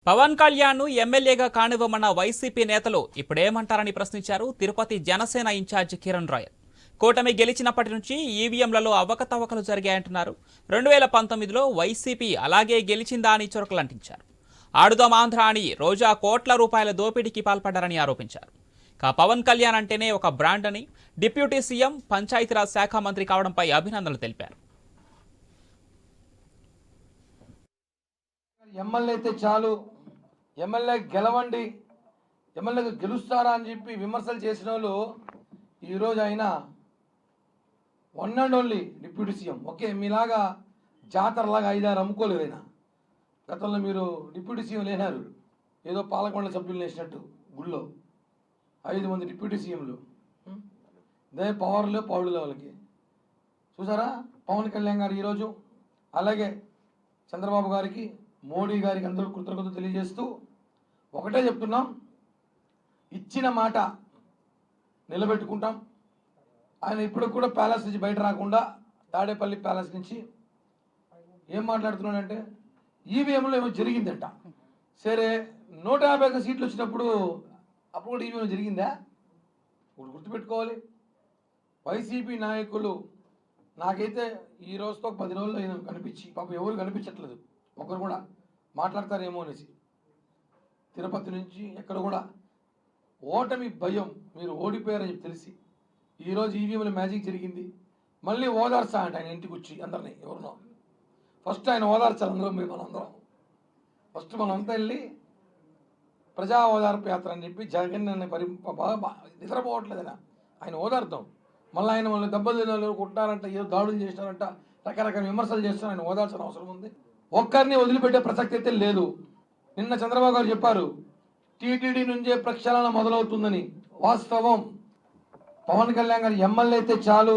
పవన్ కళ్యాణ్ ఎమ్మెల్యేగా కానివ్వమన్న వైసీపీ నేతలు ఇప్పుడేమంటారని ప్రశ్నించారు తిరుపతి జనసేన ఇన్ఛార్జ్ కిరణ్ రాయల్. కూటమి గెలిచినప్పటి నుంచి ఈవీఎంలలో అవకతవకలు జరిగాయంటున్నారు. 2019లో వైసీపీ అలాగే గెలిచిందా అని చురకలంటించారు. ఆడుదాం ఆంధ్ర అని రోజా కోట్ల రూపాయల దోపిడీకి పాల్పడ్డారని ఆరోపించారు. పవన్ కళ్యాణ్ అంటేనే ఒక బ్రాండ్ అని, డిప్యూటీ సీఎం పంచాయతీరాజ్ శాఖ మంత్రి కావడంపై అభినందనలు తెలిపారు. ఎమ్మెల్యే అయితే చాలు, ఎమ్మెల్యే గెలవండి, ఎమ్మెల్యేగా గెలుస్తారా అని చెప్పి విమర్శలు చేసిన వాళ్ళు ఈరోజు ఆయన one and only deputy CM. Okay, మీలాగా జాతరలాగా 5-6 అమ్ముకోలేదు ఆయన. గతంలో మీరు డిప్యూటీ సీఎం లేనారు, ఏదో పాలకొండ సభ్యులు వేసినట్టు గుళ్ళో 5 మంది డిప్యూటీ సీఎంలు. ఇదే పవర్లో పౌరుల వాళ్ళకి చూసారా. పవన్ కళ్యాణ్ గారు ఈరోజు అలాగే చంద్రబాబు గారికి, మోడీ గారికి అందరూ కృతజ్ఞతలు తెలియజేస్తూ ఒకటే చెప్తున్నాం, ఇచ్చిన మాట నిలబెట్టుకుంటాం. ఆయన ఇప్పుడు కూడా ప్యాలెస్ నుంచి బయట రాకుండా తాడేపల్లి ప్యాలెస్ నుంచి ఏం మాట్లాడుతున్నాడంటే ఈవీఎంలో ఏమో జరిగిందంట. సరే 150 సీట్లు వచ్చినప్పుడు అప్పుడు కూడా ఈవీఎం జరిగిందా? ఇప్పుడు గుర్తుపెట్టుకోవాలి. వైసీపీ నాయకులు నాకైతే ఈ రోజుతో 10 రోజుల్లో కనిపించి పాపం ఎవరు కనిపించట్లేదు, ఒకరు కూడా మాట్లాడతారేమో అనేసి. తిరుపతి నుంచి ఎక్కడ కూడా ఓటమి భయం, మీరు ఓడిపోయారని చెప్పి తెలిసి ఈరోజు ఈవీఎంలో మ్యాజిక్ జరిగింది. మళ్ళీ ఓదార్చా అంటే ఆయన ఇంటికి వచ్చి అందరినీ ఎవరినో ఫస్ట్ ఆయన ఓదార్చాలి. అందులో మనందరం ఫస్ట్ మనంతా వెళ్ళి ప్రజా ఓదార్పు యాత్ర అని చెప్పి జగన్ నిద్రపోవట్లేదైనా ఆయన ఓదార్తాం. మళ్ళీ ఆయన మళ్ళీ దెబ్బలు కొట్టారంట, ఏదో దాడులు చేసినారంట, రకరకాల విమర్శలు చేస్తున్నారు. ఆయన ఓదార్చాల్సిన అవసరం ఉంది. ఒక్కరిని వదిలిపెట్టే ప్రసక్తి అయితే లేదు. నిన్న చంద్రబాబు గారు చెప్పారు టీటీడీ నుంచే ప్రక్షాళన మొదలవుతుందని. వాస్తవం. పవన్ కళ్యాణ్ గారు ఎమ్మెల్యే అయితే చాలు,